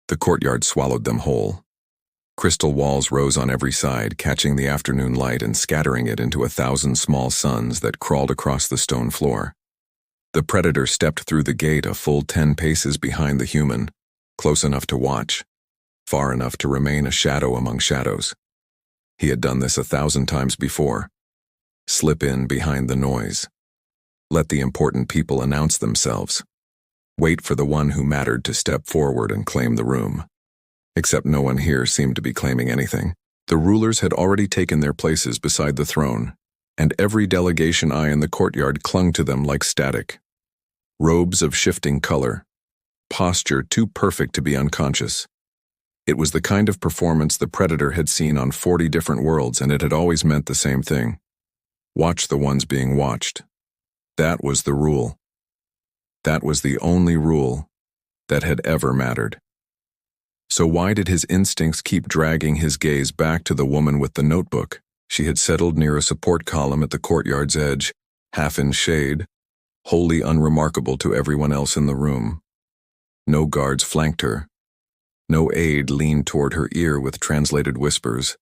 The courtyard swallowed them whole. Crystal walls rose on every side, catching the afternoon light and scattering it into 1,000 small suns that crawled across the stone floor. The predator stepped through the gate a full 10 paces behind the human, close enough to watch, far enough to remain a shadow among shadows. He had done this 1,000 times before. Slip in behind the noise. Let the important people announce themselves. Wait for the one who mattered to step forward and claim the room. Except no one here seemed to be claiming anything. The rulers had already taken their places beside the throne, and every delegation eye in the courtyard clung to them like static. Robes of shifting color, posture too perfect to be unconscious. It was the kind of performance the predator had seen on 40 different worlds, and it had always meant the same thing. Watch the ones being watched. That was the rule. That was the only rule that had ever mattered. So why did his instincts keep dragging his gaze back to the woman with the notebook? She had settled near a support column at the courtyard's edge, half in shade, wholly unremarkable to everyone else in the room. No guards flanked her. No aide leaned toward her ear with translated whispers.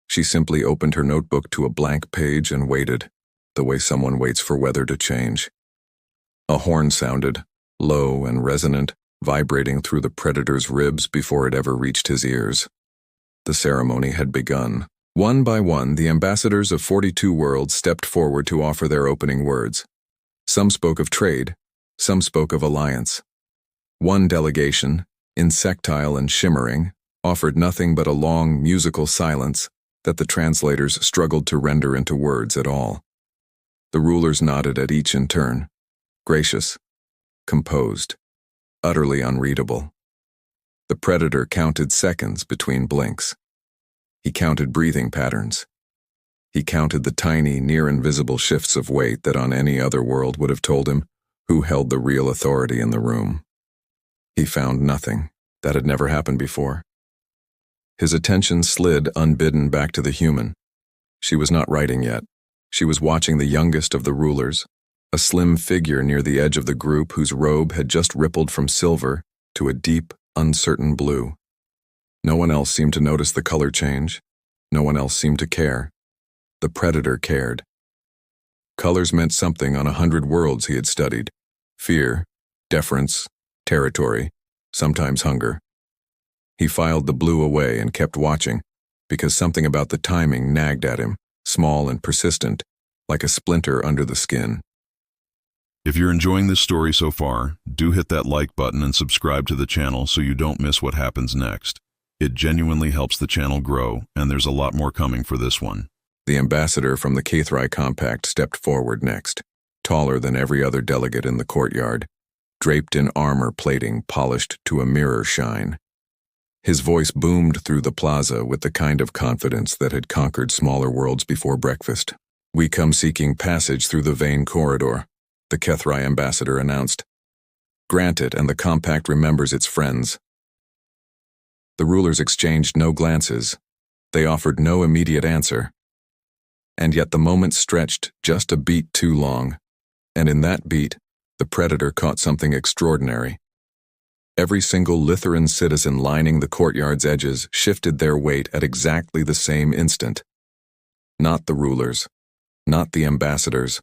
She simply opened her notebook to a blank page and waited, the way someone waits for weather to change. A horn sounded, low and resonant, vibrating through the predator's ribs before it ever reached his ears. The ceremony had begun. One by one, the ambassadors of 42 worlds stepped forward to offer their opening words. Some spoke of trade, some spoke of alliance. One delegation, insectile and shimmering, offered nothing but a long, musical silence that the translators struggled to render into words at all. The rulers nodded at each in turn, gracious, composed, utterly unreadable. The predator counted seconds between blinks. He counted breathing patterns. He counted the tiny, near-invisible shifts of weight that on any other world would have told him who held the real authority in the room. He found nothing. That had never happened before. His attention slid unbidden back to the human. She was not writing yet. She was watching the youngest of the rulers, a slim figure near the edge of the group whose robe had just rippled from silver to a deep, uncertain blue. No one else seemed to notice the color change. No one else seemed to care. The predator cared. Colors meant something on 100 worlds he had studied. Fear, deference, territory, sometimes hunger. He filed the blue away and kept watching, because something about the timing nagged at him, small and persistent, like a splinter under the skin. If you're enjoying this story so far, do hit that like button and subscribe to the channel so you don't miss what happens next. It genuinely helps the channel grow, and there's a lot more coming for this one. The ambassador from the HFY Compact stepped forward next, taller than every other delegate in the courtyard, draped in armor plating polished to a mirror shine. His voice boomed through the plaza with the kind of confidence that had conquered smaller worlds before breakfast. "We come seeking passage through the vein corridor," the HFY ambassador announced. "Grant it, and the compact remembers its friends." The rulers exchanged no glances. They offered no immediate answer. And yet the moment stretched just a beat too long, and in that beat, the predator caught something extraordinary. Every single Lithuanian citizen lining the courtyard's edges shifted their weight at exactly the same instant. Not the rulers, not the ambassadors,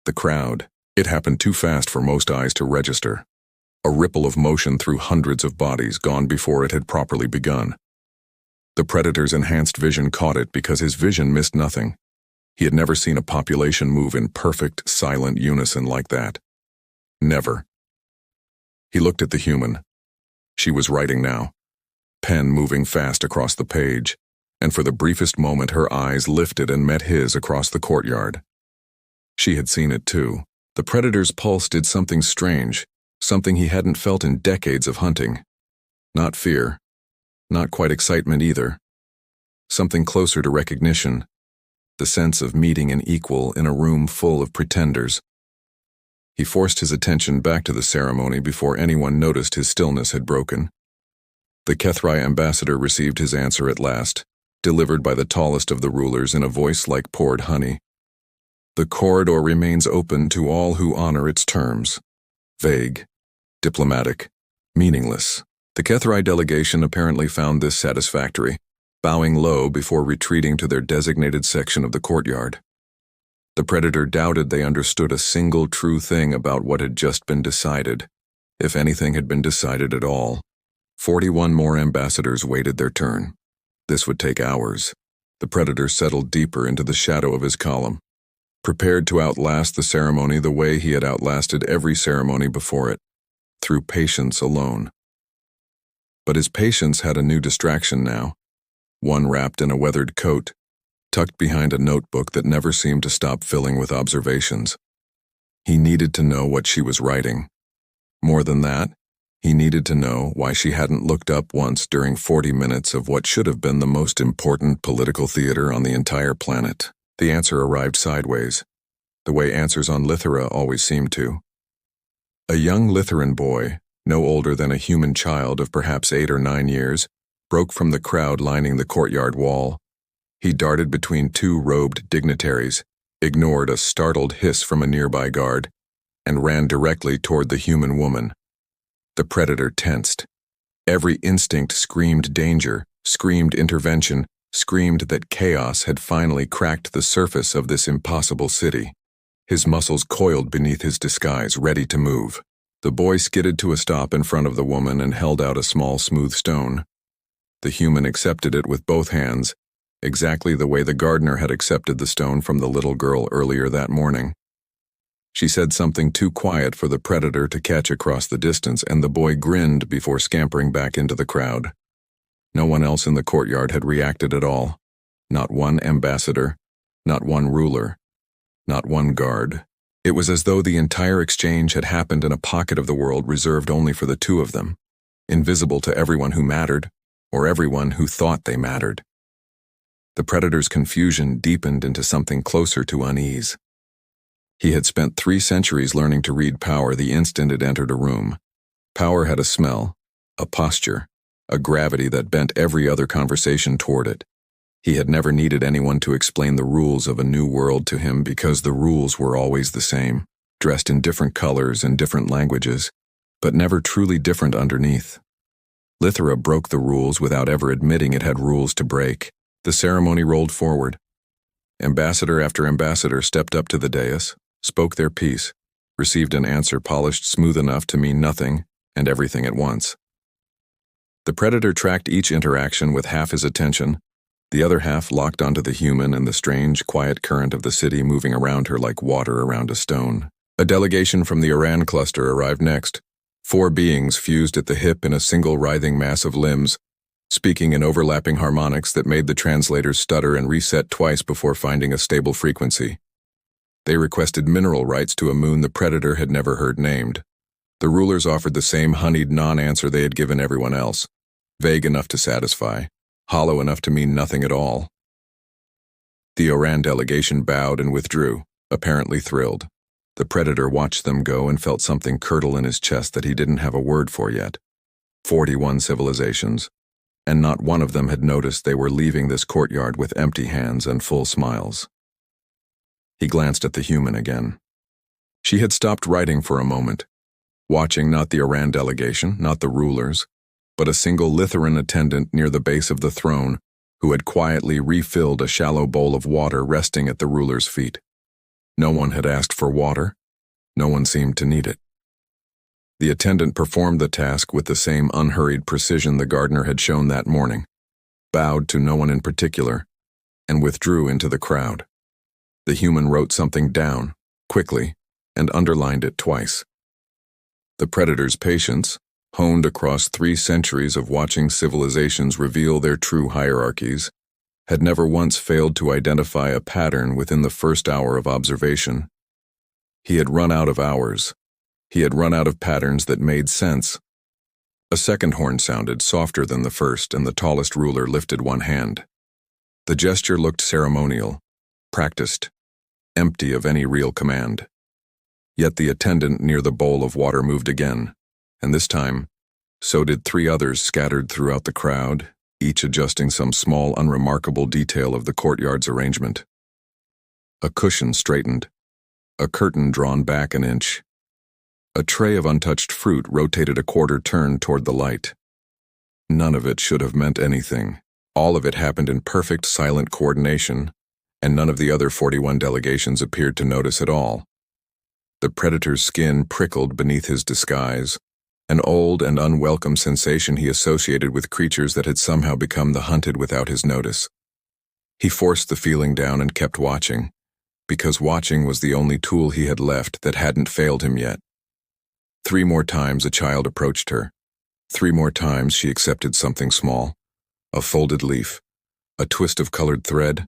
the crowd. It happened too fast for most eyes to register. A ripple of motion through hundreds of bodies gone before it had properly begun. The predator's enhanced vision caught it because his vision missed nothing. He had never seen a population move in perfect, silent unison like that. Never. He looked at the human. She was writing now, pen moving fast across the page, and for the briefest moment her eyes lifted and met his across the courtyard. She had seen it too. The predator's pulse did something strange, something he hadn't felt in decades of hunting. Not fear, not quite excitement either. Something closer to recognition, the sense of meeting an equal in a room full of pretenders. He forced his attention back to the ceremony before anyone noticed his stillness had broken. The HFY ambassador received his answer at last, delivered by the tallest of the rulers in a voice like poured honey. "The corridor remains open to all who honor its terms. Vague, diplomatic, meaningless, The HFY delegation apparently found this satisfactory, bowing low before retreating to their designated section of the courtyard. The Predator doubted they understood a single true thing about what had just been decided, if anything had been decided at all. 41 more ambassadors waited their turn. This would take hours. The Predator settled deeper into the shadow of his column, prepared to outlast the ceremony the way he had outlasted every ceremony before it, through patience alone. But his patience had a new distraction now, one wrapped in a weathered coat, tucked behind a notebook that never seemed to stop filling with observations. He needed to know what she was writing. More than that, he needed to know why she hadn't looked up once during 40 minutes of what should have been the most important political theater on the entire planet. The answer arrived sideways, the way answers on Lithera always seemed to. A young Litheran boy, no older than a human child of perhaps 8 or 9 years, broke from the crowd lining the courtyard wall. He darted between two robed dignitaries, ignored a startled hiss from a nearby guard, and ran directly toward the human woman. The Predator tensed. Every instinct screamed danger, screamed intervention, screamed that chaos had finally cracked the surface of this impossible city. His muscles coiled beneath his disguise, ready to move. The boy skidded to a stop in front of the woman and held out a small, smooth stone. The human accepted it with both hands, exactly the way the gardener had accepted the stone from the little girl earlier that morning. She said something too quiet for the Predator to catch across the distance, and the boy grinned before scampering back into the crowd. No one else in the courtyard had reacted at all. Not one ambassador, not one ruler, not one guard. It was as though the entire exchange had happened in a pocket of the world reserved only for the two of them, invisible to everyone who mattered, or everyone who thought they mattered. The Predator's confusion deepened into something closer to unease. He had spent 3 centuries learning to read power the instant it entered a room. Power had a smell, a posture, a gravity that bent every other conversation toward it. He had never needed anyone to explain the rules of a new world to him because the rules were always the same, dressed in different colors and different languages, but never truly different underneath. Lithera broke the rules without ever admitting it had rules to break. The ceremony rolled forward. Ambassador after ambassador stepped up to the dais, spoke their piece, received an answer polished smooth enough to mean nothing and everything at once. The Predator tracked each interaction with half his attention, the other half locked onto the human and the strange, quiet current of the city moving around her like water around a stone. A delegation from the Iran cluster arrived next, 4 beings fused at the hip in a single writhing mass of limbs, speaking in overlapping harmonics that made the translators stutter and reset twice before finding a stable frequency. They requested mineral rights to a moon the Predator had never heard named. The rulers offered the same honeyed non-answer they had given everyone else, vague enough to satisfy, hollow enough to mean nothing at all. The Iran delegation bowed and withdrew, apparently thrilled. The Predator watched them go and felt something curdle in his chest that he didn't have a word for yet. 41 civilizations, and not one of them had noticed they were leaving this courtyard with empty hands and full smiles. He glanced at the human again. She had stopped writing for a moment, watching not the Iran delegation, not the rulers, but a single Litheran attendant near the base of the throne who had quietly refilled a shallow bowl of water resting at the ruler's feet. No one had asked for water. No one seemed to need it. The attendant performed the task with the same unhurried precision the gardener had shown that morning, bowed to no one in particular, and withdrew into the crowd. The human wrote something down, quickly, and underlined it twice. The Predator's patience, honed across 3 centuries of watching civilizations reveal their true hierarchies, had never once failed to identify a pattern within the first hour of observation. He had run out of hours. He had run out of patterns that made sense. A second horn sounded, softer than the first, and the tallest ruler lifted one hand. The gesture looked ceremonial, practiced, empty of any real command. Yet the attendant near the bowl of water moved again, and this time, so did 3 others scattered throughout the crowd, each adjusting some small, unremarkable detail of the courtyard's arrangement. A cushion straightened, a curtain drawn back an inch. A tray of untouched fruit rotated a quarter turn toward the light. None of it should have meant anything. All of it happened in perfect, silent coordination, and none of the other 41 delegations appeared to notice at all. The predator's skin prickled beneath his disguise, an old and unwelcome sensation he associated with creatures that had somehow become the hunted without his notice. He forced the feeling down and kept watching, because watching was the only tool he had left that hadn't failed him yet. 3 more times a child approached her. 3 more times she accepted something small, a folded leaf, a twist of colored thread,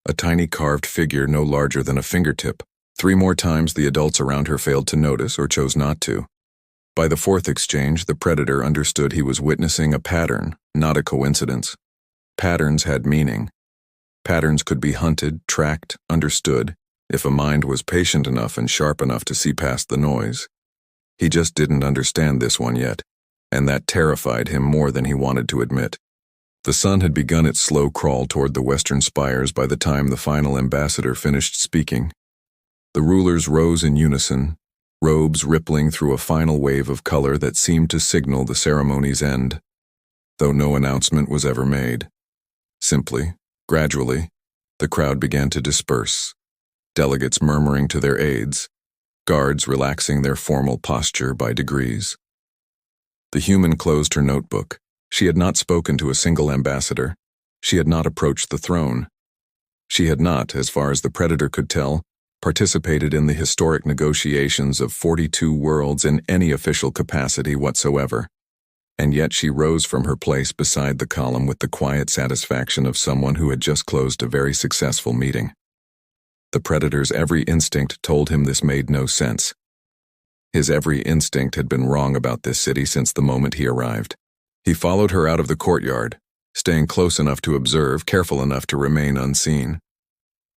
a tiny carved figure no larger than a fingertip. 3 more times the adults around her failed to notice or chose not to. By the 4th exchange, the predator understood he was witnessing a pattern, not a coincidence. Patterns had meaning. Patterns could be hunted, tracked, understood, if a mind was patient enough and sharp enough to see past the noise. He just didn't understand this one yet, and that terrified him more than he wanted to admit. The sun had begun its slow crawl toward the western spires by the time the final ambassador finished speaking. The rulers rose in unison, robes rippling through a final wave of color that seemed to signal the ceremony's end, though no announcement was ever made. Simply, gradually, the crowd began to disperse, delegates murmuring to their aides, guards relaxing their formal posture by degrees. The human closed her notebook. She had not spoken to a single ambassador. She had not approached the throne. She had not, as far as the predator could tell, participated in the historic negotiations of 42 worlds in any official capacity whatsoever. And yet she rose from her place beside the column with the quiet satisfaction of someone who had just closed a very successful meeting. The predator's every instinct told him this made no sense. His every instinct had been wrong about this city since the moment he arrived. He followed her out of the courtyard, staying close enough to observe, careful enough to remain unseen.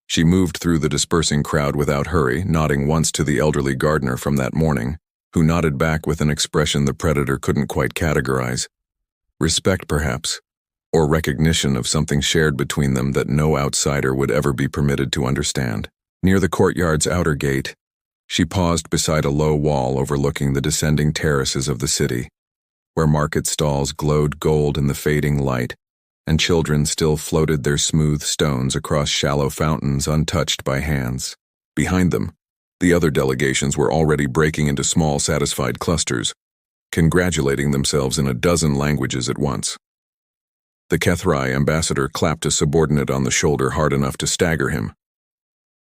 She moved through the dispersing crowd without hurry, nodding once to the elderly gardener from that morning, who nodded back with an expression the predator couldn't quite categorize. Respect, perhaps, or recognition of something shared between them that no outsider would ever be permitted to understand. Near the courtyard's outer gate, she paused beside a low wall overlooking the descending terraces of the city, where market stalls glowed gold in the fading light, and children still floated their smooth stones across shallow fountains untouched by hands. Behind them, the other delegations were already breaking into small, satisfied clusters, congratulating themselves in a dozen languages at once. The HFY ambassador clapped a subordinate on the shoulder hard enough to stagger him.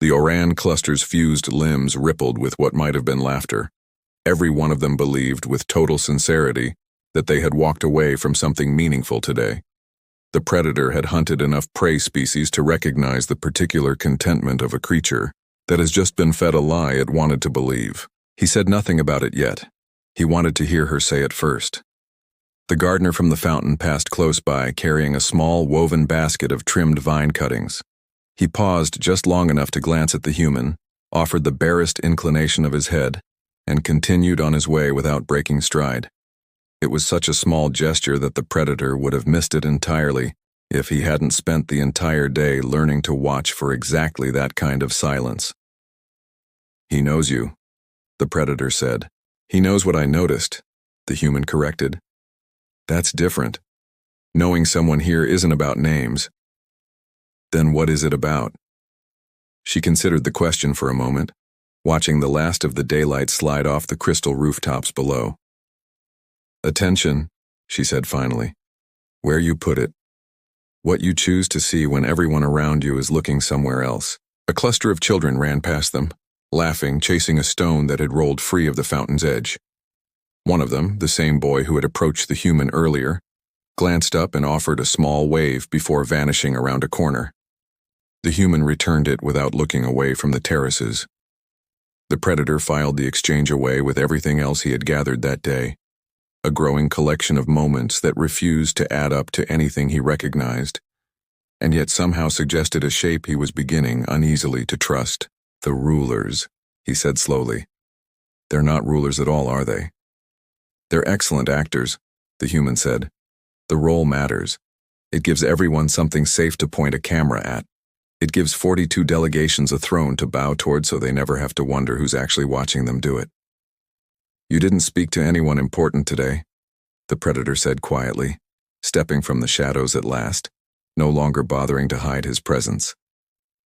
The Oran cluster's fused limbs rippled with what might have been laughter. Every one of them believed, with total sincerity, that they had walked away from something meaningful today. The predator had hunted enough prey species to recognize the particular contentment of a creature that has just been fed a lie it wanted to believe. He said nothing about it yet. He wanted to hear her say it first. The gardener from the fountain passed close by, carrying a small woven basket of trimmed vine cuttings. He paused just long enough to glance at the human, offered the barest inclination of his head, and continued on his way without breaking stride. It was such a small gesture that the predator would have missed it entirely if he hadn't spent the entire day learning to watch for exactly that kind of silence. "He knows you," the predator said. "He knows what I noticed," the human corrected. "That's different. Knowing someone here isn't about names." "Then what is it about?" She considered the question for a moment, watching the last of the daylight slide off the crystal rooftops below. "Attention," she said finally. "Where you put it. What you choose to see when everyone around you is looking somewhere else." A cluster of children ran past them, laughing, chasing a stone that had rolled free of the fountain's edge. One of them, the same boy who had approached the human earlier, glanced up and offered a small wave before vanishing around a corner. The human returned it without looking away from the terraces. The predator filed the exchange away with everything else he had gathered that day, a growing collection of moments that refused to add up to anything he recognized, and yet somehow suggested a shape he was beginning uneasily to trust. "The rulers," he said slowly. "They're not rulers at all, are they?" "They're excellent actors," the human said. "The role matters. It gives everyone something safe to point a camera at. It gives 42 delegations a throne to bow toward so they never have to wonder who's actually watching them do it." "You didn't speak to anyone important today," the predator said quietly, stepping from the shadows at last, no longer bothering to hide his presence.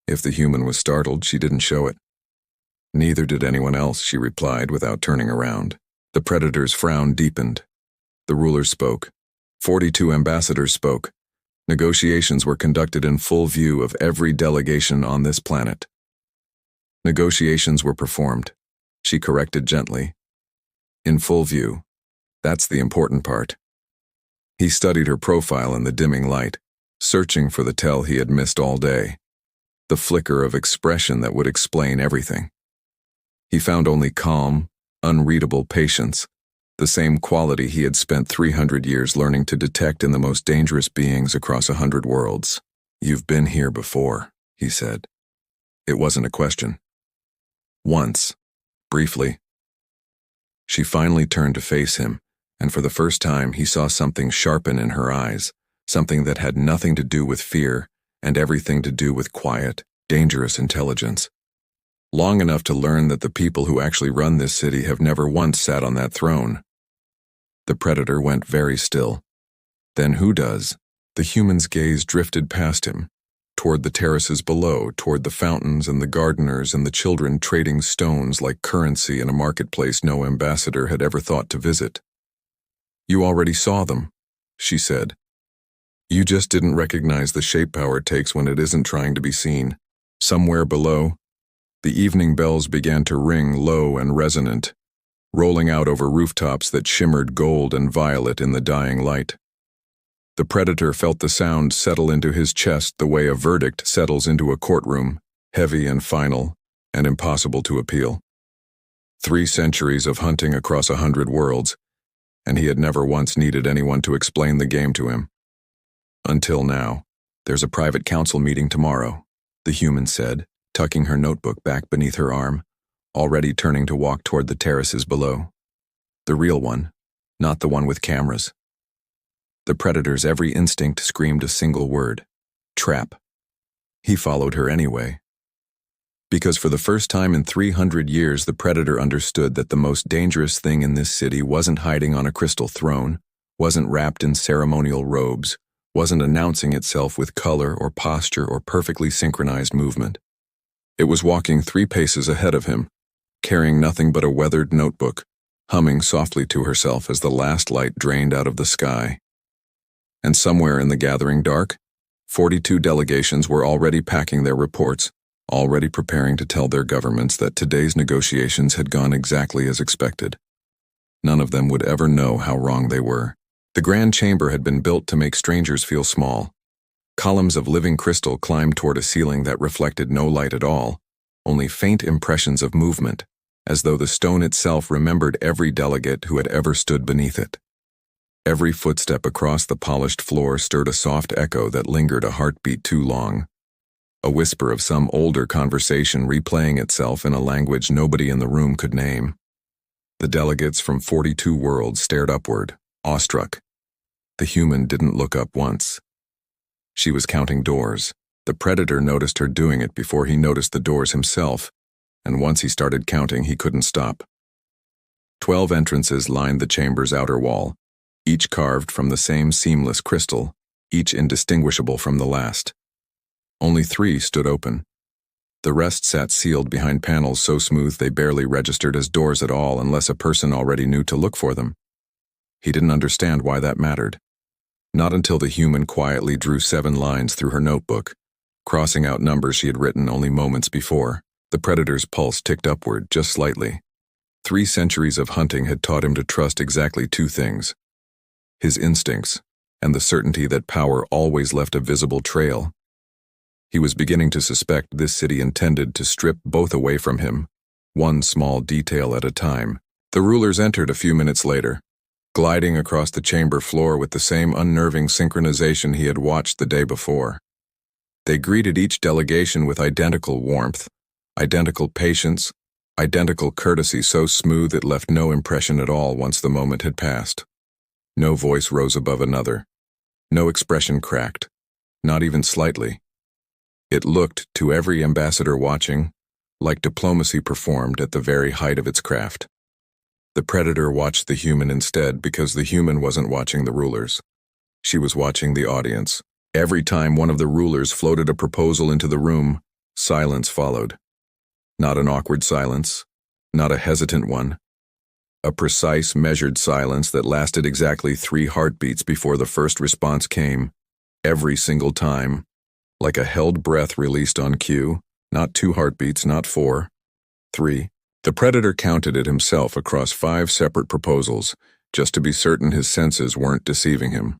If the human was startled, she didn't show it. Neither did anyone else, she replied without turning around. The Predator's frown deepened. The ruler spoke. 42 ambassadors spoke. Negotiations were conducted in full view of every delegation on this planet. Negotiations were performed. She corrected gently. In full view. That's the important part. He studied her profile in the dimming light, searching for the tell he had missed all day. The flicker of expression that would explain everything. He found only calm, unreadable patience, the same quality he had spent 300 years learning to detect in the most dangerous beings across 100 worlds. "You've been here before," he said. It wasn't a question. Once, briefly. She finally turned to face him, and for the first time he saw something sharpen in her eyes, something that had nothing to do with fear and everything to do with quiet, dangerous intelligence. Long enough to learn that the people who actually run this city have never once sat on that throne. The Predator went very still. Then who does? The human's gaze drifted past him, toward the terraces below, toward the fountains and the gardeners and the children trading stones like currency in a marketplace no ambassador had ever thought to visit. "You already saw them," she said. "You just didn't recognize the shape power it takes when it isn't trying to be seen." Somewhere below, the evening bells began to ring low and resonant, rolling out over rooftops that shimmered gold and violet in the dying light. The Predator felt the sound settle into his chest the way a verdict settles into a courtroom, heavy and final, and impossible to appeal. 3 centuries of hunting across 100 worlds, and he had never once needed anyone to explain the game to him. Until now. "There's a private council meeting tomorrow," the human said, tucking her notebook back beneath her arm, already turning to walk toward the terraces below. The real one, not the one with cameras. The Predator's every instinct screamed a single word: trap. He followed her anyway. Because for the first time in 300 years, the Predator understood that the most dangerous thing in this city wasn't hiding on a crystal throne, wasn't wrapped in ceremonial robes, wasn't announcing itself with color or posture or perfectly synchronized movement. It was walking 3 paces ahead of him, carrying nothing but a weathered notebook, humming softly to herself as the last light drained out of the sky. And somewhere in the gathering dark, 42 delegations were already packing their reports, already preparing to tell their governments that today's negotiations had gone exactly as expected. None of them would ever know how wrong they were. The grand chamber had been built to make strangers feel small. Columns of living crystal climbed toward a ceiling that reflected no light at all, only faint impressions of movement, as though the stone itself remembered every delegate who had ever stood beneath it. Every footstep across the polished floor stirred a soft echo that lingered a heartbeat too long. A whisper of some older conversation replaying itself in a language nobody in the room could name. The delegates from 42 worlds stared upward, awestruck. The human didn't look up once. She was counting doors. The Predator noticed her doing it before he noticed the doors himself, and once he started counting, he couldn't stop. 12 entrances lined the chamber's outer wall, each carved from the same seamless crystal, each indistinguishable from the last. Only 3 stood open. The rest sat sealed behind panels so smooth they barely registered as doors at all unless a person already knew to look for them. He didn't understand why that mattered. Not until the human quietly drew 7 lines through her notebook, crossing out numbers she had written only moments before. The Predator's pulse ticked upward just slightly. 3 centuries of hunting had taught him to trust exactly 2 things: his instincts and the certainty that power always left a visible trail. He was beginning to suspect this city intended to strip both away from him, one small detail at a time. The rulers entered a few minutes later, gliding across the chamber floor with the same unnerving synchronization he had watched the day before. They greeted each delegation with identical warmth, identical patience, identical courtesy so smooth it left no impression at all once the moment had passed. No voice rose above another. No expression cracked, not even slightly. It looked, to every ambassador watching, like diplomacy performed at the very height of its craft. The Predator watched the human instead because the human wasn't watching the rulers. She was watching the audience. Every time one of the rulers floated a proposal into the room, silence followed. Not an awkward silence, not a hesitant one. A precise, measured silence that lasted exactly 3 heartbeats before the first response came, every single time, like a held breath released on cue, not 2 heartbeats, not 4, 3. The predator counted it himself across 5 separate proposals, just to be certain his senses weren't deceiving him.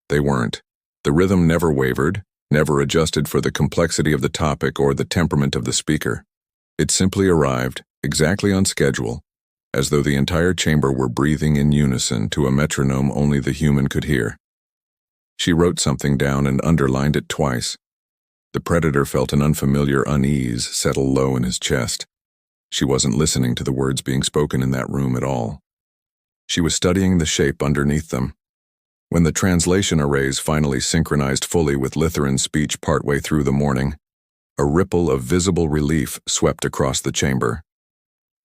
They weren't. The rhythm never wavered, never adjusted for the complexity of the topic or the temperament of the speaker. It simply arrived, exactly on schedule, as though the entire chamber were breathing in unison to a metronome only the human could hear. She wrote something down and underlined it twice. The predator felt an unfamiliar unease settle low in his chest. She wasn't listening to the words being spoken in that room at all. She was studying the shape underneath them. When the translation arrays finally synchronized fully with Lithuanian speech partway through the morning, a ripple of visible relief swept across the chamber.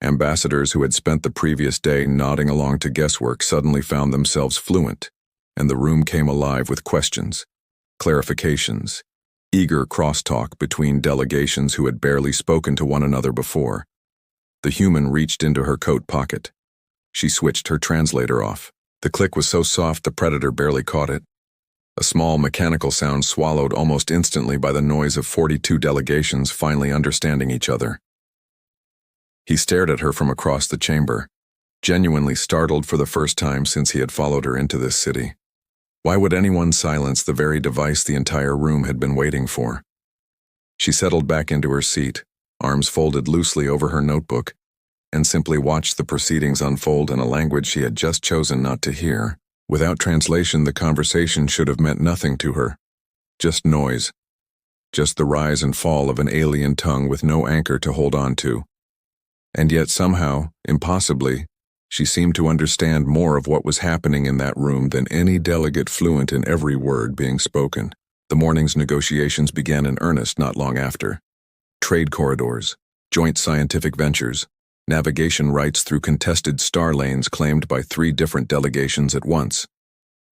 Ambassadors who had spent the previous day nodding along to guesswork suddenly found themselves fluent, and the room came alive with questions, clarifications, eager crosstalk between delegations who had barely spoken to one another before. The human reached into her coat pocket. She switched her translator off. The click was so soft the predator barely caught it. A small mechanical sound swallowed almost instantly by the noise of 42 delegations finally understanding each other. He stared at her from across the chamber, genuinely startled for the first time since he had followed her into this city. Why would anyone silence the very device the entire room had been waiting for? She settled back into her seat, arms folded loosely over her notebook, and simply watched the proceedings unfold in a language she had just chosen not to hear. Without translation, the conversation should have meant nothing to her. Just noise. Just the rise and fall of an alien tongue with no anchor to hold on to. And yet somehow, impossibly, she seemed to understand more of what was happening in that room than any delegate fluent in every word being spoken. The morning's negotiations began in earnest not long after. Trade corridors, joint scientific ventures, navigation rights through contested star lanes claimed by 3 different delegations at once.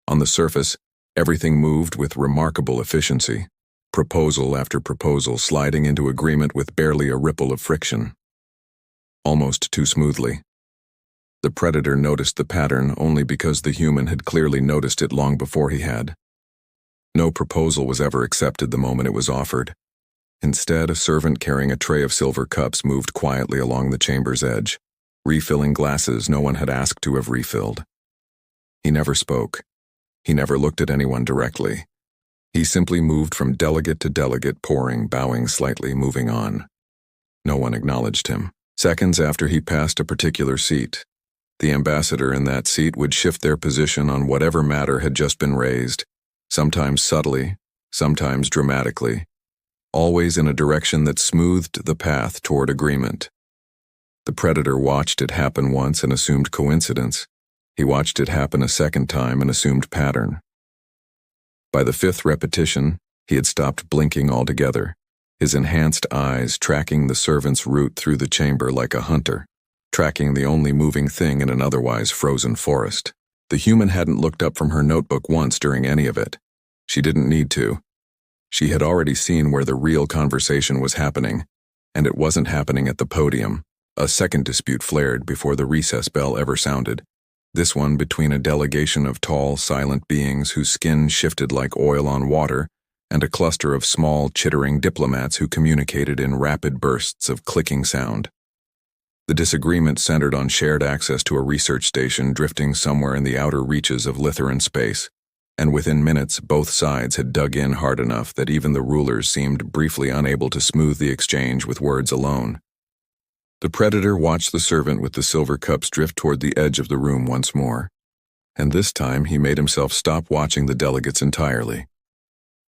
On the surface, everything moved with remarkable efficiency, proposal after proposal sliding into agreement with barely a ripple of friction. Almost too smoothly. The predator noticed the pattern only because the human had clearly noticed it long before he had. No proposal was ever accepted the moment it was offered. Instead, a servant carrying a tray of silver cups moved quietly along the chamber's edge, refilling glasses no one had asked to have refilled. He never spoke. He never looked at anyone directly. He simply moved from delegate to delegate, pouring, bowing slightly, moving on. No one acknowledged him. Seconds after he passed a particular seat, the ambassador in that seat would shift their position on whatever matter had just been raised, sometimes subtly, sometimes dramatically, always in a direction that smoothed the path toward agreement. The predator watched it happen once and assumed coincidence. He watched it happen a second time and assumed pattern. By the 5th repetition, he had stopped blinking altogether, his enhanced eyes tracking the servant's route through the chamber like a hunter, tracking the only moving thing in an otherwise frozen forest. The human hadn't looked up from her notebook once during any of it. She didn't need to. She had already seen where the real conversation was happening, and it wasn't happening at the podium. A second dispute flared before the recess bell ever sounded, this one between a delegation of tall, silent beings whose skin shifted like oil on water, and a cluster of small, chittering diplomats who communicated in rapid bursts of clicking sound. The disagreement centered on shared access to a research station drifting somewhere in the outer reaches of Lithuanian space, and within minutes both sides had dug in hard enough that even the rulers seemed briefly unable to smooth the exchange with words alone. The predator watched the servant with the silver cups drift toward the edge of the room once more, and this time he made himself stop watching the delegates entirely.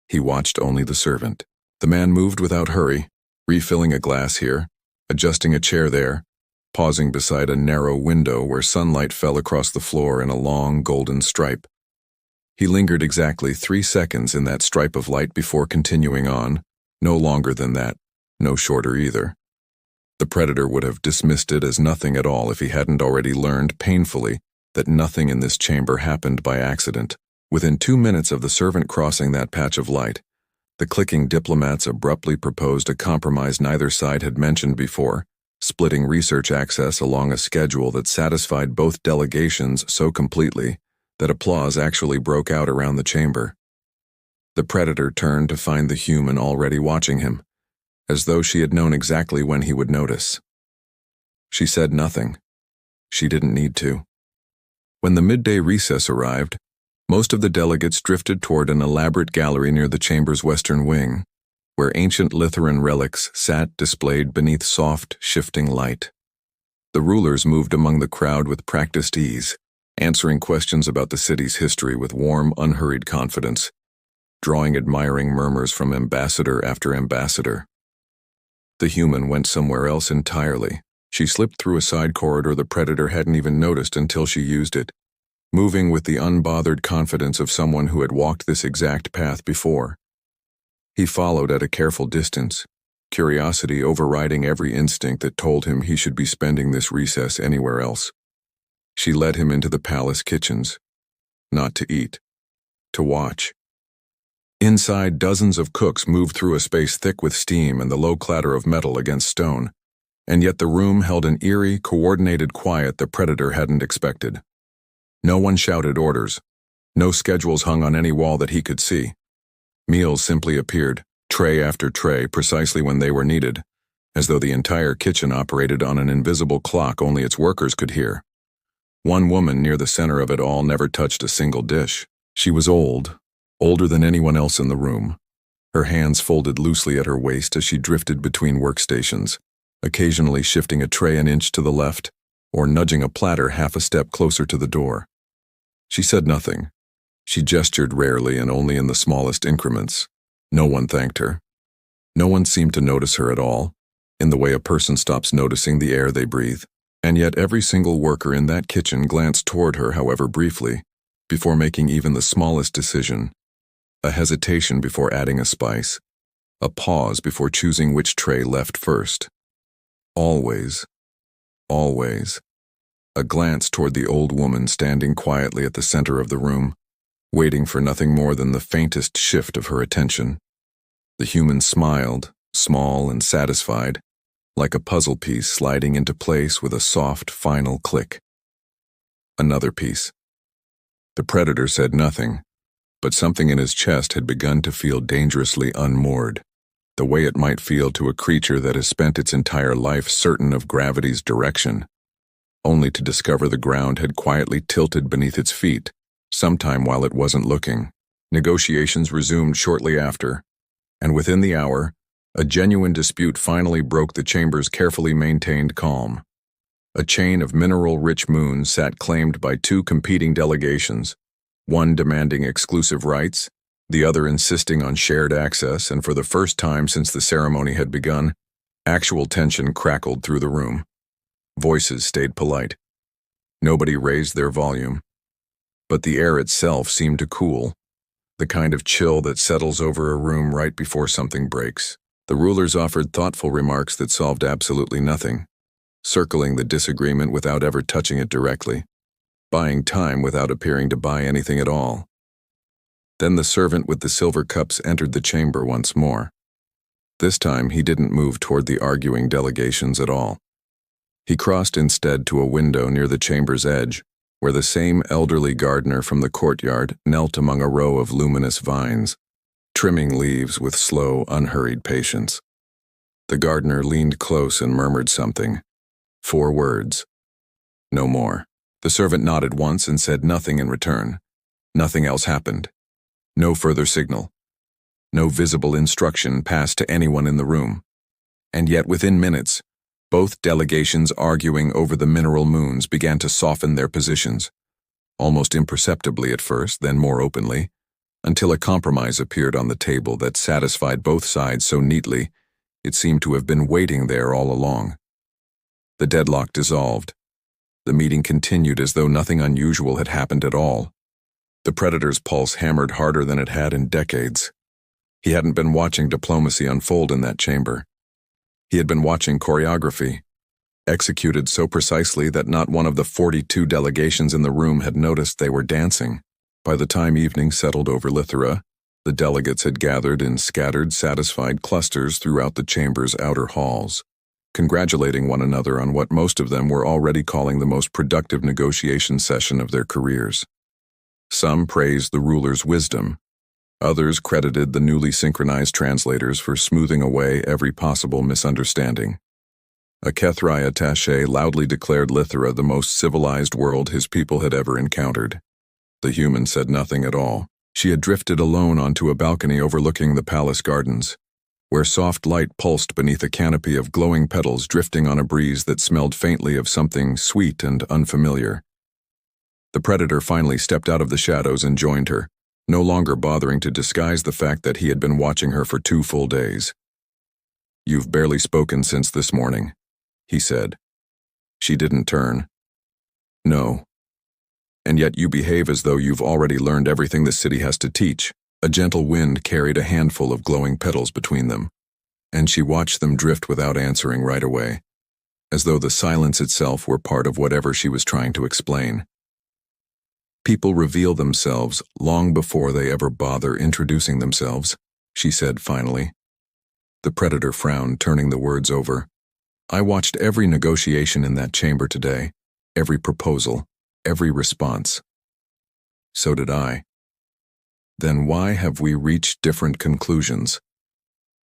He watched only the servant. The man moved without hurry, refilling a glass here, adjusting a chair there, pausing beside a narrow window where sunlight fell across the floor in a long golden stripe. He lingered exactly 3 seconds in that stripe of light before continuing on, no longer than that, no shorter either. The predator would have dismissed it as nothing at all if he hadn't already learned painfully that nothing in this chamber happened by accident, Within 2 minutes of the servant crossing that patch of light, the clicking diplomats abruptly proposed a compromise neither side had mentioned before, splitting research access along a schedule that satisfied both delegations so completely that applause actually broke out around the chamber. The Predator turned to find the human already watching him, as though she had known exactly when he would notice. She said nothing. She didn't need to. When the midday recess arrived, most of the delegates drifted toward an elaborate gallery near the chamber's western wing, where ancient Lithuanian relics sat displayed beneath soft, shifting light. The rulers moved among the crowd with practiced ease, answering questions about the city's history with warm, unhurried confidence, drawing admiring murmurs from ambassador after ambassador. The human went somewhere else entirely. She slipped through a side corridor the Predator hadn't even noticed until she used it, moving with the unbothered confidence of someone who had walked this exact path before. He followed at a careful distance, curiosity overriding every instinct that told him he should be spending this recess anywhere else. She led him into the palace kitchens, not to eat, to watch. Inside, dozens of cooks moved through a space thick with steam and the low clatter of metal against stone, and yet the room held an eerie, coordinated quiet the Predator hadn't expected. No one shouted orders. No schedules hung on any wall that he could see. Meals simply appeared, tray after tray, precisely when they were needed, as though the entire kitchen operated on an invisible clock only its workers could hear. One woman near the center of it all never touched a single dish. She was old, older than anyone else in the room. Her hands folded loosely at her waist as she drifted between workstations, occasionally shifting a tray an inch to the left or nudging a platter half a step closer to the door. She said nothing. She gestured rarely and only in the smallest increments. No one thanked her. No one seemed to notice her at all, in the way a person stops noticing the air they breathe. And yet every single worker in that kitchen glanced toward her, however briefly, before making even the smallest decision. A hesitation before adding a spice. A pause before choosing which tray left first. Always. Always. A glance toward the old woman standing quietly at the center of the room, waiting for nothing more than the faintest shift of her attention. The human smiled, small and satisfied, like a puzzle piece sliding into place with a soft, final click. Another piece. The Predator said nothing, but something in his chest had begun to feel dangerously unmoored, the way it might feel to a creature that has spent its entire life certain of gravity's direction, only to discover the ground had quietly tilted beneath its feet, sometime while it wasn't looking. Negotiations resumed shortly after, and within the hour, a genuine dispute finally broke the chamber's carefully maintained calm. A chain of mineral-rich moons sat claimed by two competing delegations, one demanding exclusive rights, the other insisting on shared access, and for the first time since the ceremony had begun, actual tension crackled through the room. Voices stayed polite. Nobody raised their volume. But the air itself seemed to cool, the kind of chill that settles over a room right before something breaks. The rulers offered thoughtful remarks that solved absolutely nothing, circling the disagreement without ever touching it directly, buying time without appearing to buy anything at all. Then the servant with the silver cups entered the chamber once more. This time he didn't move toward the arguing delegations at all. He crossed instead to a window near the chamber's edge, where the same elderly gardener from the courtyard knelt among a row of luminous vines, trimming leaves with slow, unhurried patience. The gardener leaned close and murmured something. 4 words. No more. The servant nodded once and said nothing in return. Nothing else happened. No further signal. No visible instruction passed to anyone in the room. And yet within minutes, both delegations arguing over the mineral moons began to soften their positions, almost imperceptibly at first, then more openly, until a compromise appeared on the table that satisfied both sides so neatly it seemed to have been waiting there all along. The deadlock dissolved. The meeting continued as though nothing unusual had happened at all. The Predator's pulse hammered harder than it had in decades. He hadn't been watching diplomacy unfold in that chamber. He had been watching choreography, executed so precisely that not one of the 42 delegations in the room had noticed they were dancing. By the time evening settled over Lithera, the delegates had gathered in scattered, satisfied clusters throughout the chamber's outer halls, congratulating one another on what most of them were already calling the most productive negotiation session of their careers. Some praised the ruler's wisdom. Others credited the newly synchronized translators for smoothing away every possible misunderstanding. A Kethrai attaché loudly declared Lithera the most civilized world his people had ever encountered. The human said nothing at all. She had drifted alone onto a balcony overlooking the palace gardens, where soft light pulsed beneath a canopy of glowing petals drifting on a breeze that smelled faintly of something sweet and unfamiliar. The predator finally stepped out of the shadows and joined her, no longer bothering to disguise the fact that he had been watching her for 2 full days. "You've barely spoken since this morning," he said. She didn't turn. "No. And yet you behave as though you've already learned everything the city has to teach." A gentle wind carried a handful of glowing petals between them, and she watched them drift without answering right away, as though the silence itself were part of whatever she was trying to explain. "People reveal themselves long before they ever bother introducing themselves," she said finally. The predator frowned, turning the words over. "I watched every negotiation in that chamber today, every proposal, every response." "So did I." "Then why have we reached different conclusions?"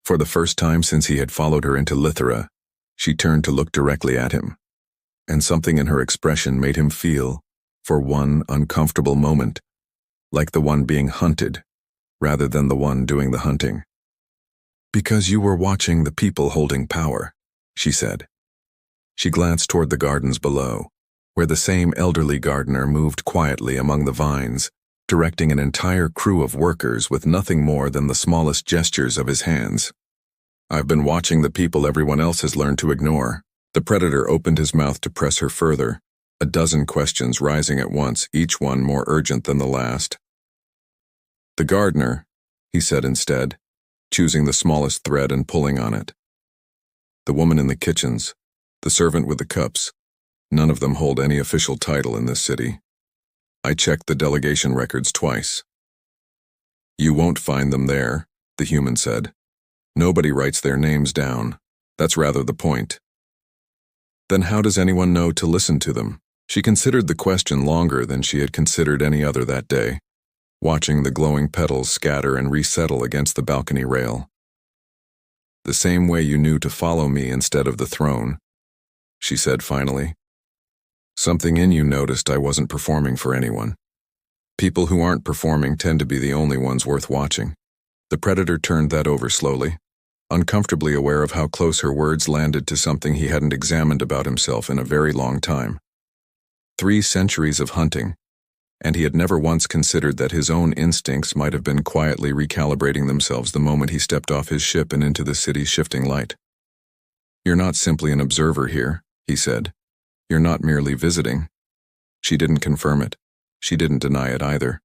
For the first time since he had followed her into Lithera, she turned to look directly at him, and something in her expression made him feel, for one uncomfortable moment, like the one being hunted, rather than the one doing the hunting. "Because you were watching the people holding power," she said. She glanced toward the gardens below, where the same elderly gardener moved quietly among the vines, directing an entire crew of workers with nothing more than the smallest gestures of his hands. "I've been watching the people everyone else has learned to ignore." The predator opened his mouth to press her further, a dozen questions rising at once, each one more urgent than the last. "The gardener," he said instead, choosing the smallest thread and pulling on it. "The woman in the kitchens, the servant with the cups, none of them hold any official title in this city. I checked the delegation records twice." "You won't find them there," the human said. "Nobody writes their names down. That's rather the point." "Then how does anyone know to listen to them?" She considered the question longer than she had considered any other that day, watching the glowing petals scatter and resettle against the balcony rail. "The same way you knew to follow me instead of the throne," she said finally. "Something in you noticed I wasn't performing for anyone. People who aren't performing tend to be the only ones worth watching." The predator turned that over slowly, uncomfortably aware of how close her words landed to something he hadn't examined about himself in a very long time. 3 centuries of hunting, and he had never once considered that his own instincts might have been quietly recalibrating themselves the moment he stepped off his ship and into the city's shifting light. "You're not simply an observer here," he said. "You're not merely visiting." She didn't confirm it. She didn't deny it either.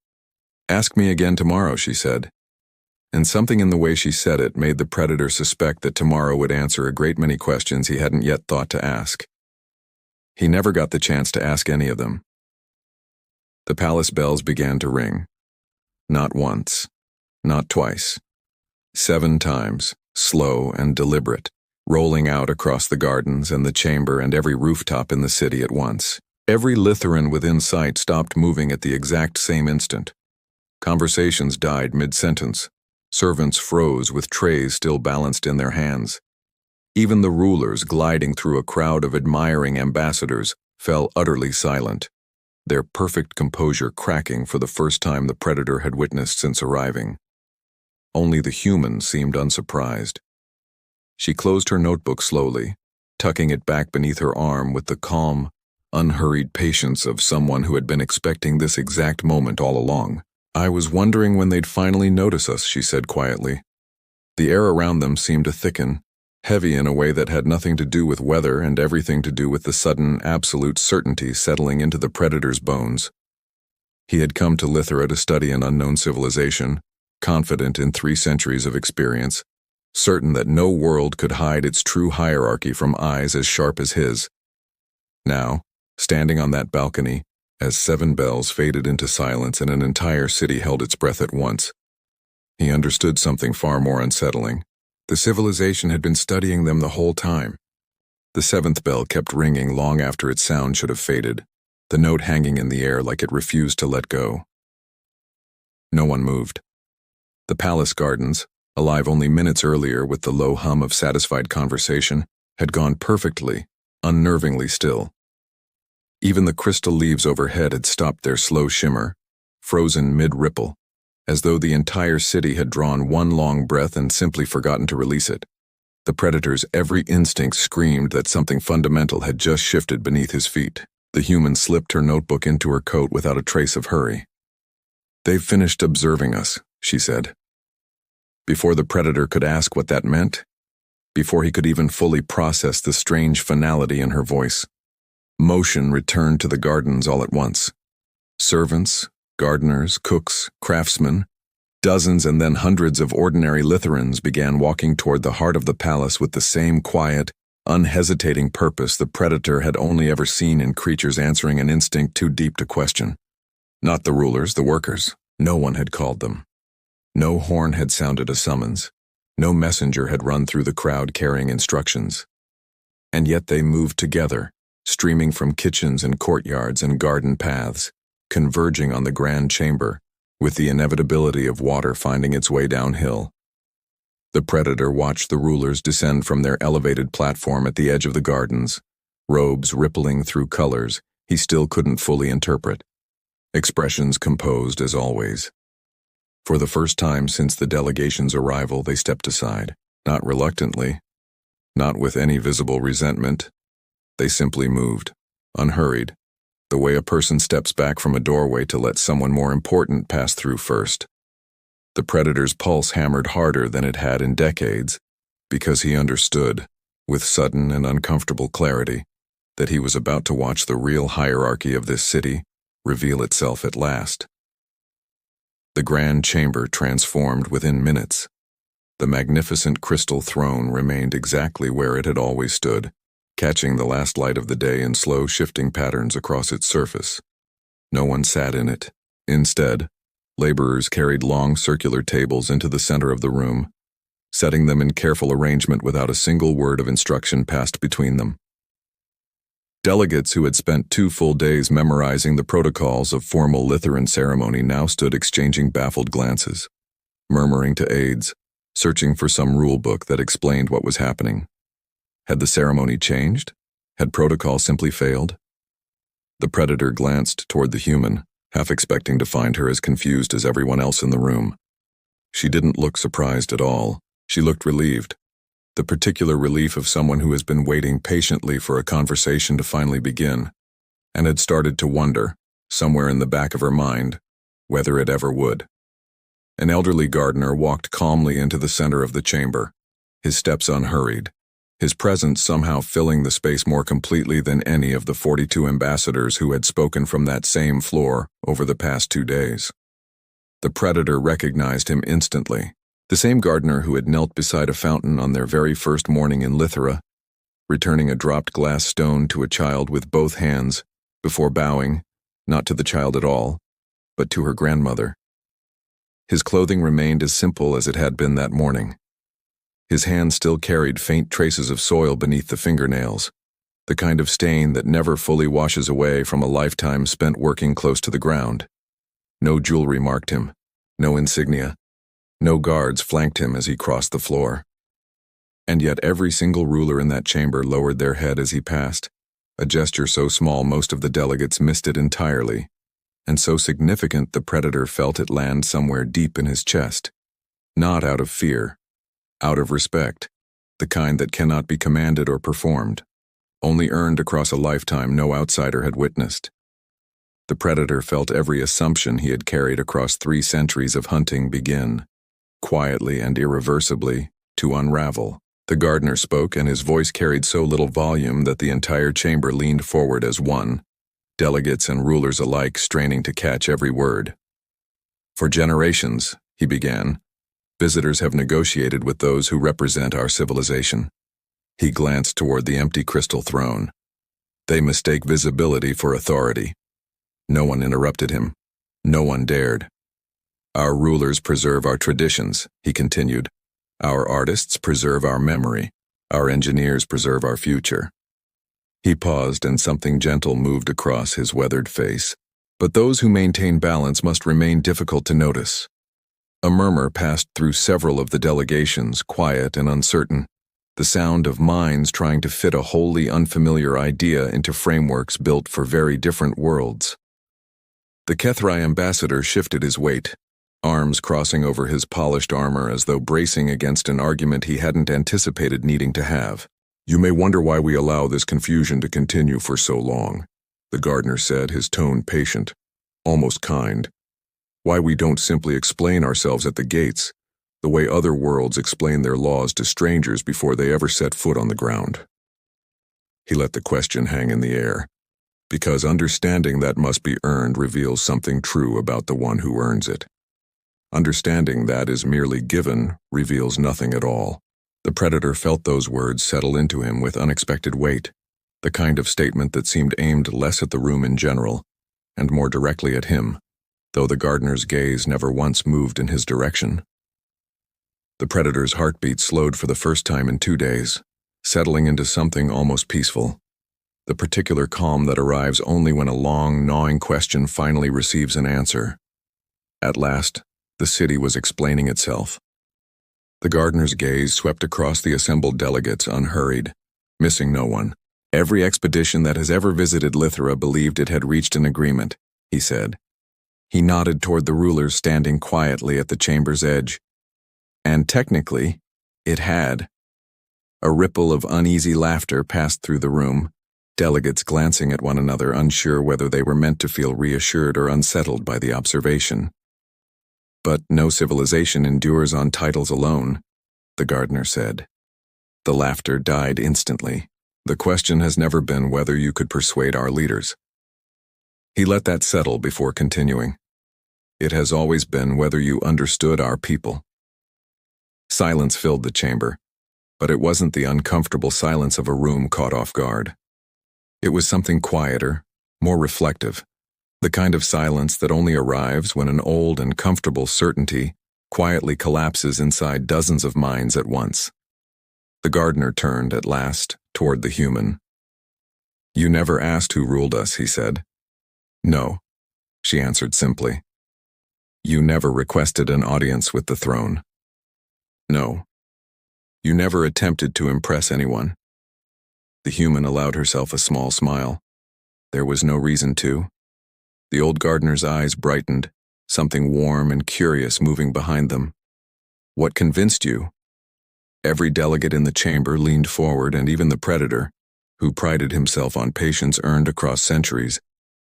"Ask me again tomorrow," she said. And something in the way she said it made the predator suspect that tomorrow would answer a great many questions he hadn't yet thought to ask. He never got the chance to ask any of them. The palace bells began to ring. Not once, not twice. 7 times, slow and deliberate, rolling out across the gardens and the chamber and every rooftop in the city at once. Every Litheran within sight stopped moving at the exact same instant. Conversations died mid-sentence. Servants froze with trays still balanced in their hands. Even the rulers, gliding through a crowd of admiring ambassadors, fell utterly silent, their perfect composure cracking for the first time the predator had witnessed since arriving. Only the human seemed unsurprised. She closed her notebook slowly, tucking it back beneath her arm with the calm, unhurried patience of someone who had been expecting this exact moment all along. "I was wondering when they'd finally notice us," she said quietly. The air around them seemed to thicken, heavy in a way that had nothing to do with weather and everything to do with the sudden, absolute certainty settling into the predator's bones. He had come to Lithera to study an unknown civilization, confident in 3 centuries of experience, certain that no world could hide its true hierarchy from eyes as sharp as his. Now, standing on that balcony, as 7 bells faded into silence and an entire city held its breath at once. He understood something far more unsettling. The civilization had been studying them the whole time. The 7th bell kept ringing long after its sound should have faded, the note hanging in the air like it refused to let go. No one moved. The palace gardens, alive only minutes earlier with the low hum of satisfied conversation, had gone perfectly, unnervingly still. Even the crystal leaves overhead had stopped their slow shimmer, frozen mid-ripple, as though the entire city had drawn one long breath and simply forgotten to release it. The predator's every instinct screamed that something fundamental had just shifted beneath his feet. The human slipped her notebook into her coat without a trace of hurry. "They've finished observing us," she said. Before the predator could ask what that meant, before he could even fully process the strange finality in her voice, motion returned to the gardens all at once. Servants, gardeners, cooks, craftsmen, dozens and then hundreds of ordinary Litherans began walking toward the heart of the palace with the same quiet, unhesitating purpose the predator had only ever seen in creatures answering an instinct too deep to question. Not the rulers, the workers. No one had called them. No horn had sounded a summons. No messenger had run through the crowd carrying instructions. And yet they moved together, streaming from kitchens and courtyards and garden paths, converging on the grand chamber, with the inevitability of water finding its way downhill. The predator watched the rulers descend from their elevated platform at the edge of the gardens, robes rippling through colors he still couldn't fully interpret, expressions composed as always. For the first time since the delegation's arrival, they stepped aside, not reluctantly, not with any visible resentment. They simply moved, unhurried, the way a person steps back from a doorway to let someone more important pass through first. The predator's pulse hammered harder than it had in decades, because he understood, with sudden and uncomfortable clarity, that he was about to watch the real hierarchy of this city reveal itself at last. The grand chamber transformed within minutes. The magnificent crystal throne remained exactly where it had always stood, catching the last light of the day in slow shifting patterns across its surface. No one sat in it. Instead, laborers carried long circular tables into the center of the room, setting them in careful arrangement without a single word of instruction passed between them. Delegates who had spent 2 full days memorizing the protocols of formal Litheran ceremony now stood exchanging baffled glances, murmuring to aides, searching for some rule book that explained what was happening. Had the ceremony changed? Had protocol simply failed? The predator glanced toward the human, half expecting to find her as confused as everyone else in the room. She didn't look surprised at all. She looked relieved. The particular relief of someone who has been waiting patiently for a conversation to finally begin, and had started to wonder, somewhere in the back of her mind, whether it ever would. An elderly gardener walked calmly into the center of the chamber, his steps unhurried, his presence somehow filling the space more completely than any of the 42 ambassadors who had spoken from that same floor over the past 2 days. The predator recognized him instantly, the same gardener who had knelt beside a fountain on their very first morning in Lithera, returning a dropped glass stone to a child with both hands, before bowing, not to the child at all, but to her grandmother. His clothing remained as simple as it had been that morning. His hand still carried faint traces of soil beneath the fingernails, the kind of stain that never fully washes away from a lifetime spent working close to the ground. No jewelry marked him, no insignia, no guards flanked him as he crossed the floor. And yet every single ruler in that chamber lowered their head as he passed, a gesture so small most of the delegates missed it entirely, and so significant the predator felt it land somewhere deep in his chest, not out of fear, out of respect, the kind that cannot be commanded or performed, only earned across a lifetime no outsider had witnessed. The predator felt every assumption he had carried across 3 centuries of hunting begin, quietly and irreversibly, to unravel. The gardener spoke, and his voice carried so little volume that the entire chamber leaned forward as one, delegates and rulers alike straining to catch every word. "For generations," he began, "visitors have negotiated with those who represent our civilization." He glanced toward the empty crystal throne. "They mistake visibility for authority. No one interrupted him. No one dared. Our rulers preserve our traditions, he continued. Our artists preserve our memory. Our engineers preserve our future. He paused and something gentle moved across his weathered face. But those who maintain balance must remain difficult to notice. A murmur passed through several of the delegations, quiet and uncertain, the sound of minds trying to fit a wholly unfamiliar idea into frameworks built for very different worlds. The Kethrai ambassador shifted his weight, arms crossing over his polished armor as though bracing against an argument he hadn't anticipated needing to have. You may wonder why we allow this confusion to continue for so long, the gardener said, his tone patient, almost kind. Why we don't simply explain ourselves at the gates, the way other worlds explain their laws to strangers before they ever set foot on the ground. He let the question hang in the air, because understanding that must be earned reveals something true about the one who earns it. Understanding that is merely given reveals nothing at all. The predator felt those words settle into him with unexpected weight, the kind of statement that seemed aimed less at the room in general, and more directly at him, though the gardener's gaze never once moved in his direction. The predator's heartbeat slowed for the first time in 2 days, settling into something almost peaceful, the particular calm that arrives only when a long, gnawing question finally receives an answer. At last, the city was explaining itself. The gardener's gaze swept across the assembled delegates unhurried, missing no one. Every expedition that has ever visited Lithra believed it had reached an agreement, he said. He nodded toward the rulers standing quietly at the chamber's edge. And technically, it had. A ripple of uneasy laughter passed through the room, delegates glancing at one another, unsure whether they were meant to feel reassured or unsettled by the observation. But no civilization endures on titles alone, the gardener said. The laughter died instantly. The question has never been whether you could persuade our leaders. He let that settle before continuing. It has always been whether you understood our people. Silence filled the chamber, but it wasn't the uncomfortable silence of a room caught off guard. It was something quieter, more reflective, the kind of silence that only arrives when an old and comfortable certainty quietly collapses inside dozens of minds at once. The gardener turned, at last, toward the human. You never asked who ruled us, he said. No, she answered simply. You never requested an audience with the throne. No. You never attempted to impress anyone. The human allowed herself a small smile. There was no reason to. The old gardener's eyes brightened, something warm and curious moving behind them. What convinced you? Every delegate in the chamber leaned forward, and even the predator, who prided himself on patience earned across centuries,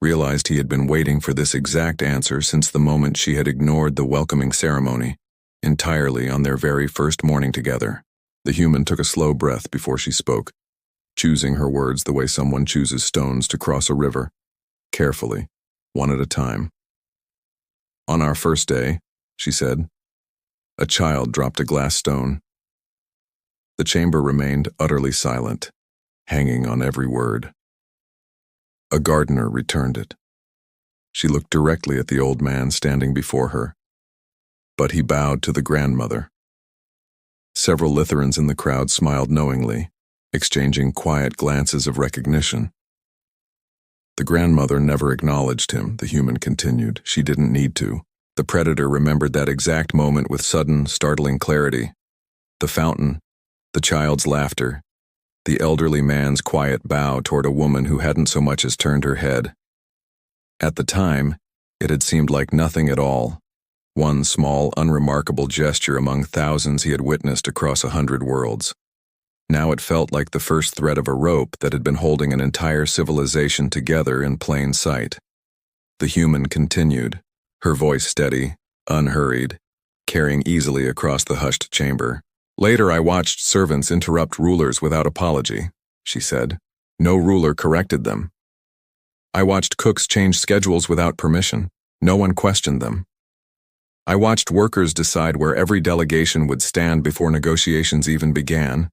realized he had been waiting for this exact answer since the moment she had ignored the welcoming ceremony, entirely on their very first morning together. The human took a slow breath before she spoke, choosing her words the way someone chooses stones to cross a river, carefully, one at a time. On our first day, she said, a child dropped a glass stone. The chamber remained utterly silent, hanging on every word. A gardener returned it. She looked directly at the old man standing before her, but he bowed to the grandmother. Several Litherans in the crowd smiled knowingly, exchanging quiet glances of recognition. The grandmother never acknowledged him, the human continued. She didn't need to. The predator remembered that exact moment with sudden, startling clarity. The fountain, the child's laughter, the elderly man's quiet bow toward a woman who hadn't so much as turned her head. At the time, it had seemed like nothing at all, one small, unremarkable gesture among thousands he had witnessed across 100 worlds. Now it felt like the first thread of a rope that had been holding an entire civilization together in plain sight. The human continued, her voice steady, unhurried, carrying easily across the hushed chamber. Later I watched servants interrupt rulers without apology, she said. No ruler corrected them. I watched cooks change schedules without permission. No one questioned them. I watched workers decide where every delegation would stand before negotiations even began,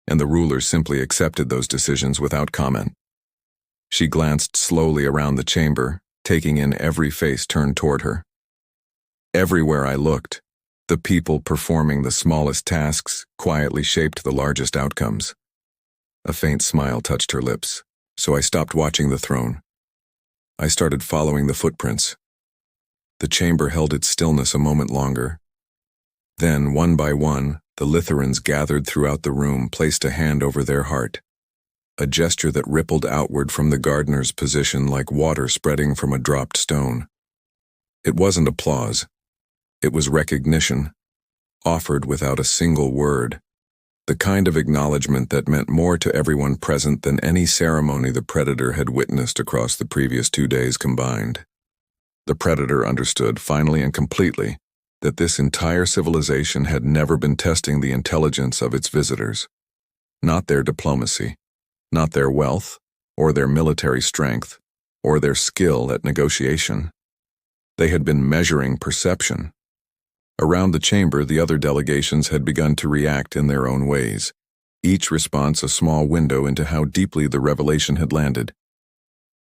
and the rulers simply accepted those decisions without comment. She glanced slowly around the chamber, taking in every face turned toward her. Everywhere I looked, the people performing the smallest tasks quietly shaped the largest outcomes. A faint smile touched her lips, so I stopped watching the throne. I started following the footprints. The chamber held its stillness a moment longer. Then, one by one, the Litherans gathered throughout the room placed a hand over their heart, a gesture that rippled outward from the gardener's position like water spreading from a dropped stone. It wasn't applause. It was recognition, offered without a single word, the kind of acknowledgement that meant more to everyone present than any ceremony the Predator had witnessed across the previous 2 days combined. The Predator understood, finally and completely, that this entire civilization had never been testing the intelligence of its visitors. Not their diplomacy, not their wealth, or their military strength, or their skill at negotiation. They had been measuring perception. Around the chamber, the other delegations had begun to react in their own ways, each response a small window into how deeply the revelation had landed.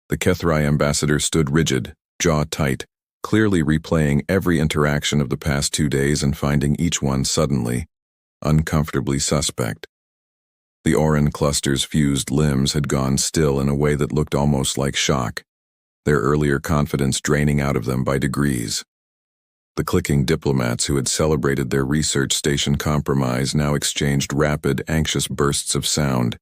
The Kethrai ambassador stood rigid, jaw tight, clearly replaying every interaction of the past 2 days and finding each one suddenly, uncomfortably suspect. The Oran cluster's fused limbs had gone still in a way that looked almost like shock, their earlier confidence draining out of them by degrees. The clicking diplomats who had celebrated their research station compromise now exchanged rapid, anxious bursts of sound,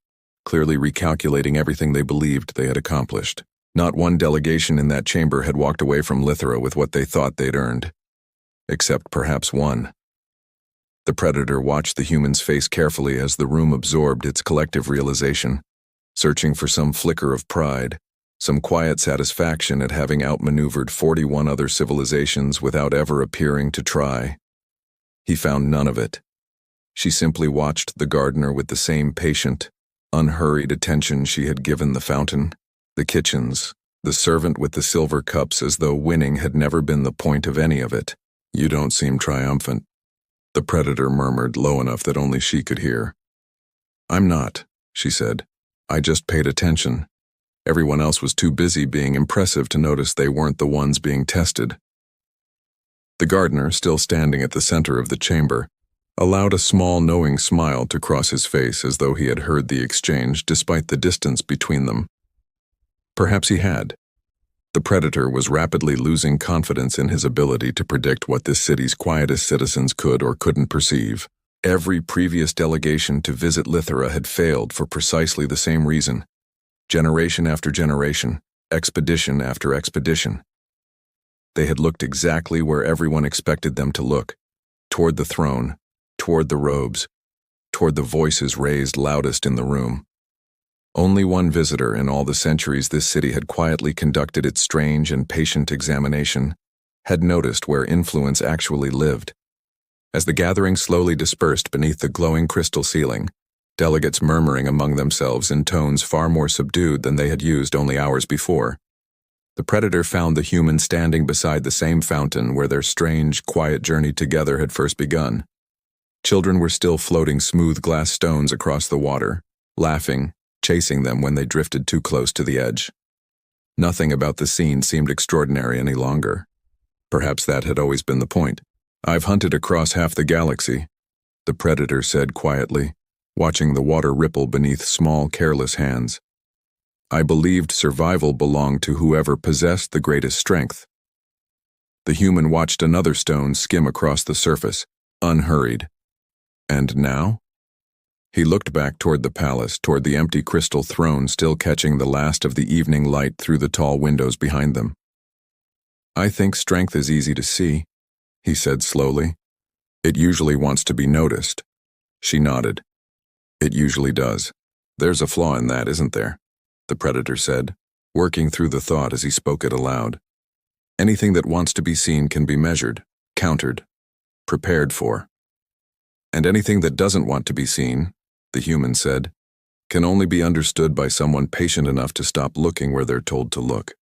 clearly recalculating everything they believed they had accomplished. Not one delegation in that chamber had walked away from Lithera with what they thought they'd earned. Except perhaps one. The Predator watched the human's face carefully as the room absorbed its collective realization, searching for some flicker of pride, some quiet satisfaction at having outmaneuvered 41 other civilizations without ever appearing to try. He found none of it. She simply watched the gardener with the same patient, unhurried attention she had given the fountain, the kitchens, the servant with the silver cups, as though winning had never been the point of any of it. "You don't seem triumphant," the Predator murmured low enough that only she could hear. "I'm not," she said. "I just paid attention. Everyone else was too busy being impressive to notice they weren't the ones being tested." The gardener, still standing at the center of the chamber, allowed a small knowing smile to cross his face as though he had heard the exchange despite the distance between them. Perhaps he had. The Predator was rapidly losing confidence in his ability to predict what this city's quietest citizens could or couldn't perceive. Every previous delegation to visit Lithera had failed for precisely the same reason. Generation after generation, expedition after expedition. They had looked exactly where everyone expected them to look, toward the throne, toward the robes, toward the voices raised loudest in the room. Only one visitor in all the centuries this city had quietly conducted its strange and patient examination had noticed where influence actually lived. As the gathering slowly dispersed beneath the glowing crystal ceiling, delegates murmuring among themselves in tones far more subdued than they had used only hours before, the Predator found the human standing beside the same fountain where their strange, quiet journey together had first begun. Children were still floating smooth glass stones across the water, laughing, chasing them when they drifted too close to the edge. Nothing about the scene seemed extraordinary any longer. Perhaps that had always been the point. "I've hunted across half the galaxy," the Predator said quietly, watching the water ripple beneath small, careless hands. "I believed survival belonged to whoever possessed the greatest strength." The human watched another stone skim across the surface, unhurried. And now? He looked back toward the palace, toward the empty crystal throne still catching the last of the evening light through the tall windows behind them. "I think strength is easy to see," he said slowly. "It usually wants to be noticed." She nodded. "It usually does. There's a flaw in that, isn't there?" the Predator said, working through the thought as he spoke it aloud. "Anything that wants to be seen can be measured, countered, prepared for. And anything that doesn't want to be seen," the human said, "can only be understood by someone patient enough to stop looking where they're told to look."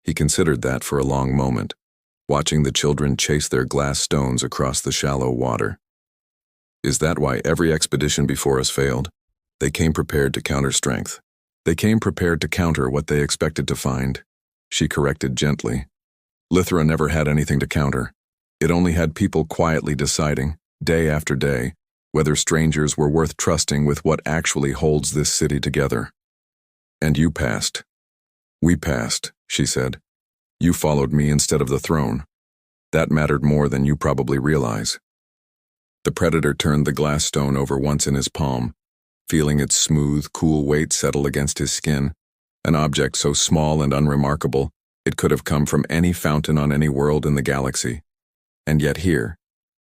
He considered that for a long moment, watching the children chase their glass stones across the shallow water. "Is that why every expedition before us failed? They came prepared to counter strength. They came prepared to counter what they expected to find." she corrected gently. Lithra never had anything to counter. It only had people quietly deciding, day after day, whether strangers were worth trusting with what actually holds this city together. And you passed. We passed, she said. You followed me instead of the throne. That mattered more than you probably realize. The predator turned the glass stone over once in his palm, feeling its smooth, cool weight settle against his skin, an object so small and unremarkable it could have come from any fountain on any world in the galaxy. And yet here,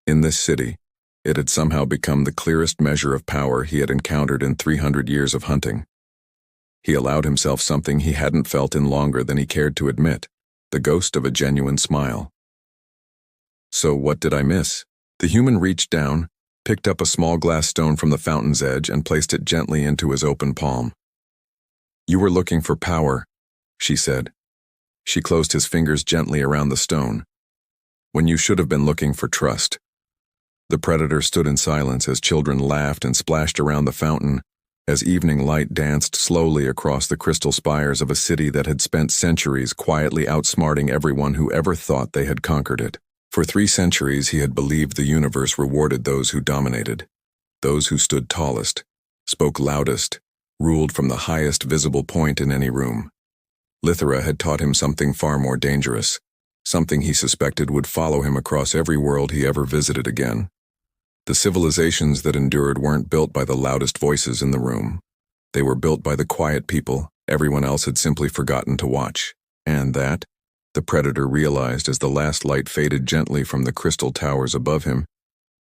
in this city, it had somehow become the clearest measure of power he had encountered in 300 years of hunting. He allowed himself something he hadn't felt in longer than he cared to admit, the ghost of a genuine smile. So what did I miss? The human reached down, picked up a small glass stone from the fountain's edge and placed it gently into his open palm. You were looking for power, she said. She closed his fingers gently around the stone. When you should have been looking for trust. The predator stood in silence as children laughed and splashed around the fountain, as evening light danced slowly across the crystal spires of a city that had spent centuries quietly outsmarting everyone who ever thought they had conquered it. For 3 centuries he had believed the universe rewarded those who dominated, those who stood tallest, spoke loudest, ruled from the highest visible point in any room. Lithra had taught him something far more dangerous, something he suspected would follow him across every world he ever visited again. The civilizations that endured weren't built by the loudest voices in the room. They were built by the quiet people everyone else had simply forgotten to watch. And that, the predator realized as the last light faded gently from the crystal towers above him,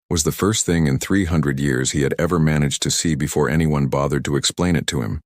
was the first thing in 300 years he had ever managed to see before anyone bothered to explain it to him.